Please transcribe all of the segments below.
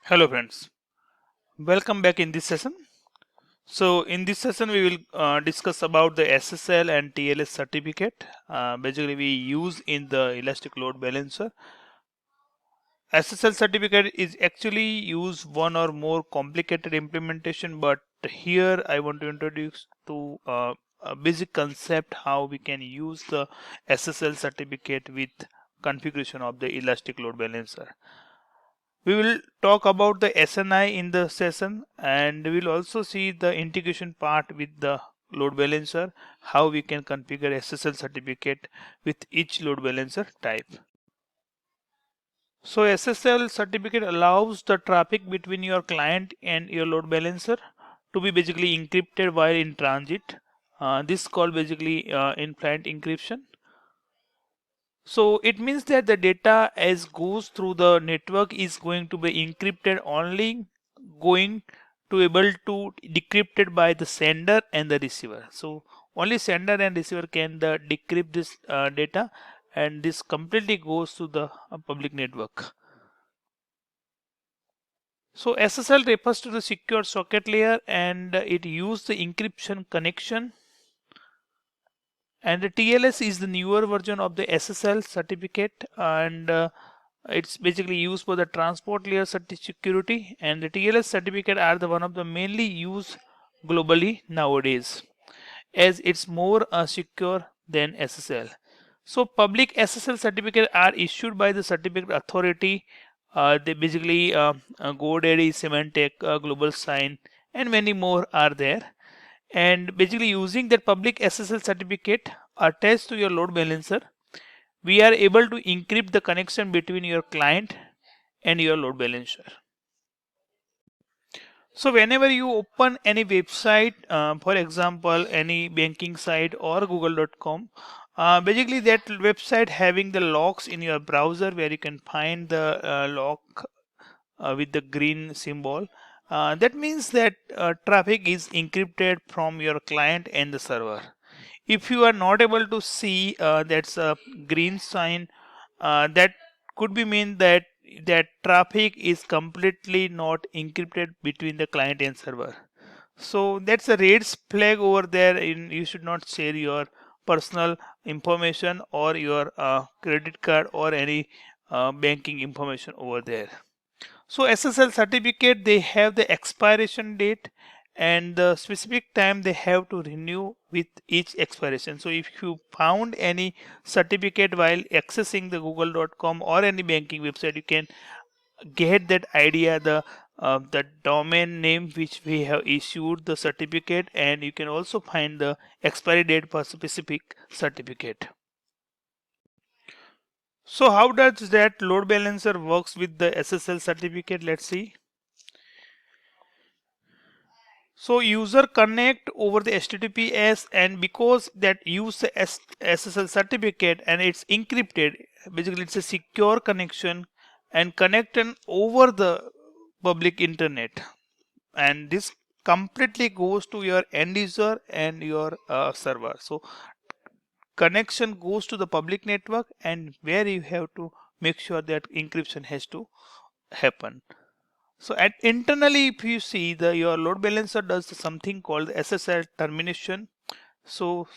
Hello friends, welcome back in this session. So in this session we will discuss about the SSL and TLS certificate. Basically we use in the elastic load balancer. SSL certificate is actually use one or more complicated implementation, but here I want to introduce to a basic concept how we can use the SSL certificate with configuration of the elastic load balancer. We will talk about the SNI in the session, and we will also see the integration part with the load balancer, how we can configure SSL certificate with each load balancer type. So SSL certificate allows the traffic between your client and your load balancer to be basically encrypted while in transit. This is called basically in-flight encryption. So it means that the data as goes through the network is going to be encrypted only going to able to decrypted by the sender and the receiver. So only sender and receiver can decrypt this data, and this completely goes to the public network. So SSL refers to the secure socket layer, and it uses the encryption connection, and the TLS is the newer version of the SSL certificate, and it's basically used for the transport layer security, and the TLS certificate are the one of the mainly used globally nowadays, as it's more secure than SSL. So public SSL certificates are issued by the certificate authority. They basically GoDaddy, Symantec, Global Sign, and many more are there. And basically using that public SSL certificate attached to your load balancer, we are able to encrypt the connection between your client and your load balancer. So whenever you open any website, for example, any banking site or google.com, basically that website having the logs in your browser where you can find the log with the green symbol. That means that traffic is encrypted from your client and the server. If you are not able to see that's a green sign, that could be mean that traffic is completely not encrypted between the client and server. So that's a red flag over there. You should not share your personal information or your credit card or any banking information over there. So SSL certificate, they have the expiration date and the specific time they have to renew with each expiration. So if you found any certificate while accessing the google.com or any banking website, you can get that idea, the domain name which we have issued the certificate, and you can also find the expiry date for specific certificate. So how does that load balancer works with the SSL certificate? Let's see. So user connect over the HTTPS, and because that use the SSL certificate and it's encrypted, basically it's a secure connection and connected over the public internet, and this completely goes to your end user and your server. So connection goes to the public network, and where you have to make sure that encryption has to happen. So at internally, if you see your load balancer does something called SSL termination. So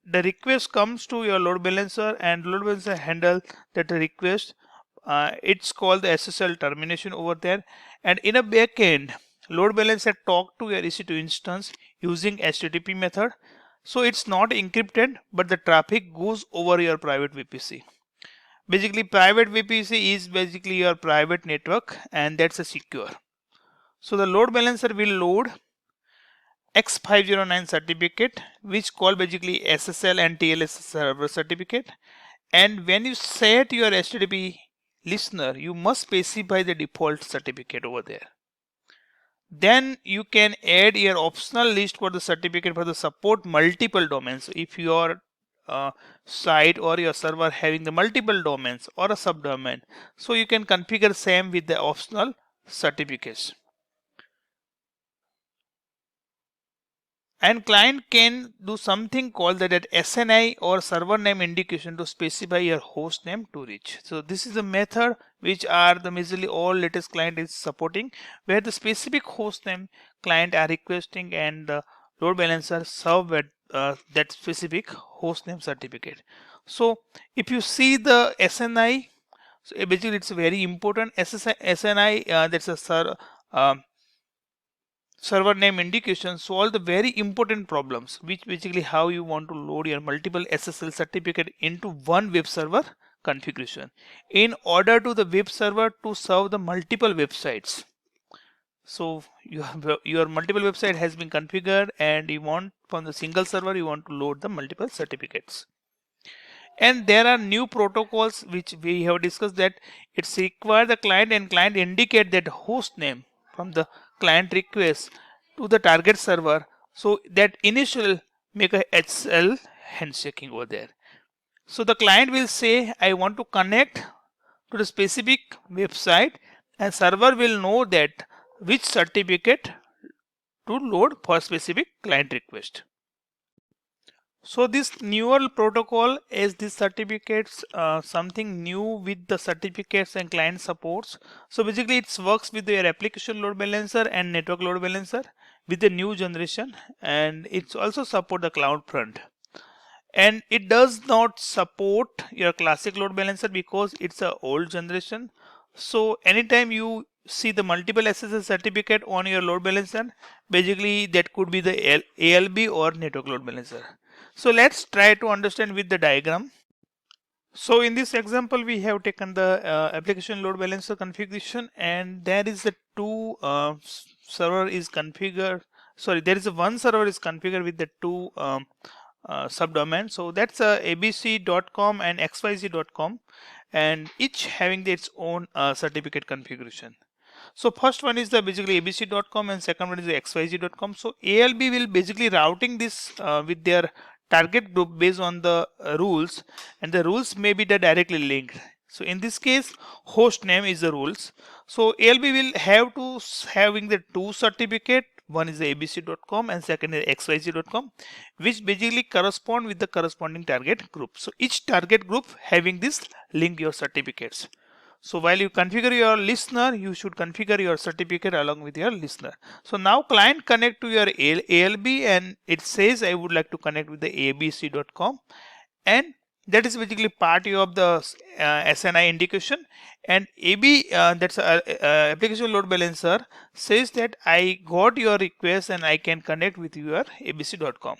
the request comes to your load balancer, and load balancer handle that request. It's called the SSL termination over there. And in a backend, load balancer talk to your EC2 instance using HTTP method. So it's not encrypted, but the traffic goes over your private VPC. Basically, private VPC is basically your private network, and that's a secure. So the load balancer will load X509 certificate, which call basically SSL and TLS server certificate. And when you set your HTTP listener, you must specify the default certificate over there. Then you can add your optional list for the certificate for the support multiple domains. So if your site or your server having the multiple domains or a subdomain, so you can configure same with the optional certificates. And client can do something called that SNI or server name indication to specify your host name to reach. So this is a method which are the majorly all latest client is supporting, where the specific host name client are requesting and the load balancer serve at that specific host name certificate. So if you see the SNI, so basically it's very important. SNI, that's a server name indication solve the very important problems, which basically how you want to load your multiple SSL certificate into one web server configuration in order to the web server to serve the multiple websites. So your multiple website has been configured and you want from the single server you want to load the multiple certificates. And there are new protocols which we have discussed that it's require the client and client indicate that host name from the client request to the target server, so that initial make a HL handshaking over there. So the client will say I want to connect to the specific website and server will know that which certificate to load for specific client request. So this newer protocol is this certificates something new with the certificates and client supports. So basically it works with your application load balancer and network load balancer with the new generation, and it's also support the CloudFront. And it does not support your classic load balancer because it's a old generation. So anytime you see the multiple SSL certificate on your load balancer, basically that could be the ALB or network load balancer. So let's try to understand with the diagram. So in this example, we have taken the application load balancer configuration, and there is a two server is configured. Sorry, there is a one server is configured with the two subdomain. So that's abc.com and xyz.com, and each having its own certificate configuration. So first one is the basically abc.com and second one is the xyz.com. So ALB will basically routing this with their target group based on the rules, and the rules may be the directly linked. So in this case, host name is the rules. So ALB will have to having the two certificate. One is the abc.com and second is xyz.com, which basically correspond with the corresponding target group. So each target group having this link your certificates. So while you configure your listener, you should configure your certificate along with your listener. So now client connect to your ALB and it says I would like to connect with the abc.com, and that is basically part of the SNI indication. And AB, that's application load balancer, says that I got your request and I can connect with your abc.com.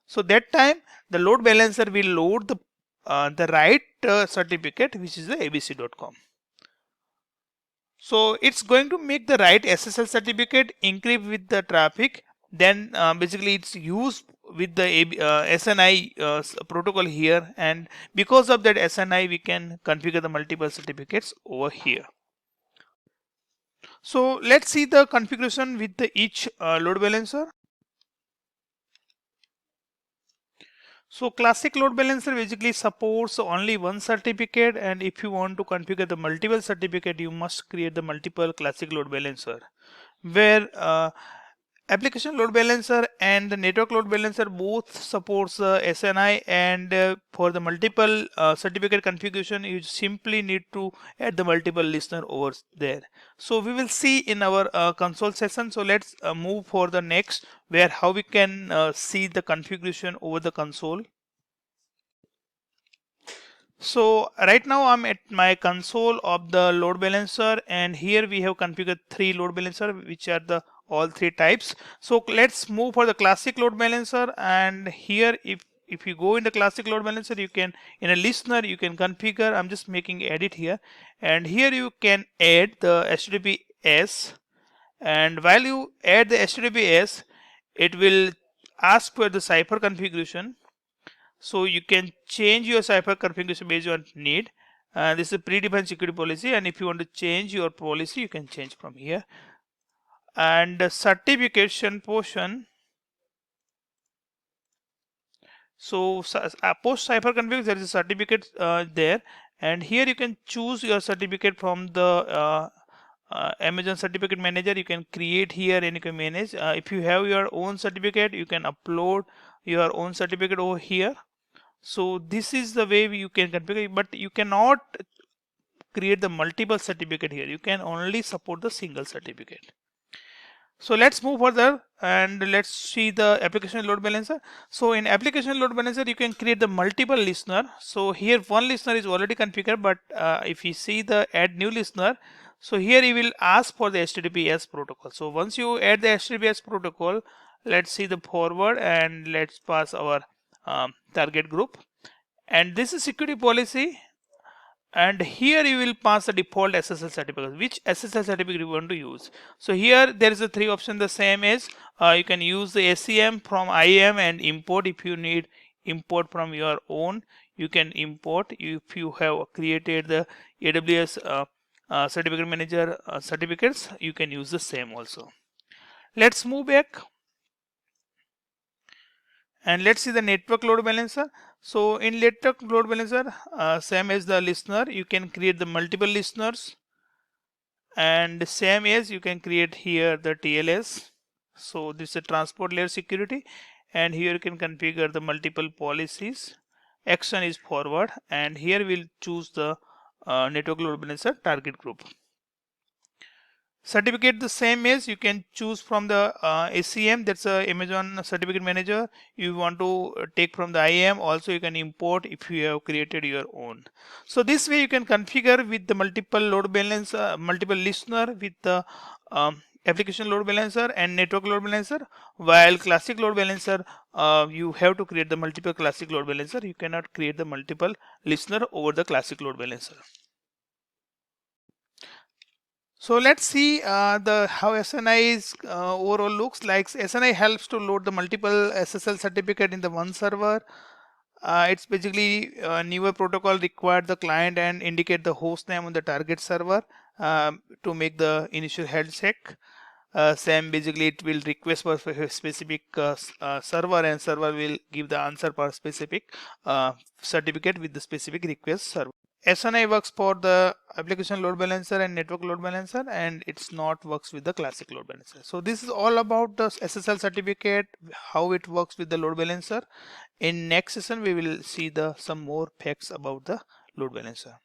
So that time the load balancer will load the right certificate, which is the abc.com. So it's going to make the right SSL certificate encrypt with the traffic. Then basically it's used with the SNI protocol here, and because of that SNI we can configure the multiple certificates over here. So let's see the configuration with the each load balancer. So classic load balancer basically supports only one certificate, and if you want to configure the multiple certificate, you must create the multiple classic load balancer, where application load balancer and the network load balancer both supports SNI, and for the multiple certificate configuration you simply need to add the multiple listener over there. So we will see in our console session. So let's move for the next, where how we can see the configuration over the console. So right now I'm at my console of the load balancer, and here we have configured three load balancer, which are the all three types. So let's move for the classic load balancer, and here if you go in the classic load balancer, you can in a listener you can configure. I'm just making edit here, and here you can add the HTTPS, and while you add the HTTPS, it will ask for the cipher configuration. So you can change your cipher configuration based on need. This is a predefined security policy, and if you want to change your policy, you can change from here. And the certification portion. So post cipher config, there is a certificate there, and here you can choose your certificate from the Amazon certificate manager, you can create here and you can manage. If you have your own certificate, you can upload your own certificate over here. So this is the way you can configure, but you cannot create the multiple certificate here. You can only support the single certificate. So let's move further and let's see the application load balancer. So in application load balancer, you can create the multiple listener. So here one listener is already configured, but if you see the add new listener, so here you will ask for the HTTPS protocol. So once you add the HTTPS protocol, let's see the forward and let's pass our target group. And this is security policy. And here you will pass the default SSL certificate, which SSL certificate you want to use. So here there is a three option, the same as you can use the SCM from IAM and import. If you need import from your own, you can import. If you have created the AWS certificate manager certificates, you can use the same also. Let's move back and let's see the network load balancer. So in network load balancer, same as the listener, you can create the multiple listeners, and same as you can create here the TLS. So this is a transport layer security, and here you can configure the multiple policies. Action is forward, and here we'll choose the network load balancer target group. Certificate the same as you can choose from the SCM, that's a Amazon certificate manager. You want to take from the IAM, also you can import if you have created your own. So this way you can configure with the multiple load balancer, multiple listener with the application load balancer and network load balancer. While classic load balancer, you have to create the multiple classic load balancer. You cannot create the multiple listener over the classic load balancer. So let's see how SNI is overall looks like. SNI helps to load the multiple SSL certificate in the one server. It's basically a newer protocol required the client and indicate the host name on the target server to make the initial health check. Same basically it will request for a specific server, and server will give the answer for specific certificate with the specific request server. SNI works for the application load balancer and network load balancer, and it's not works with the classic load balancer. So this is all about the SSL certificate, how it works with the load balancer. In next session we will see some more facts about the load balancer.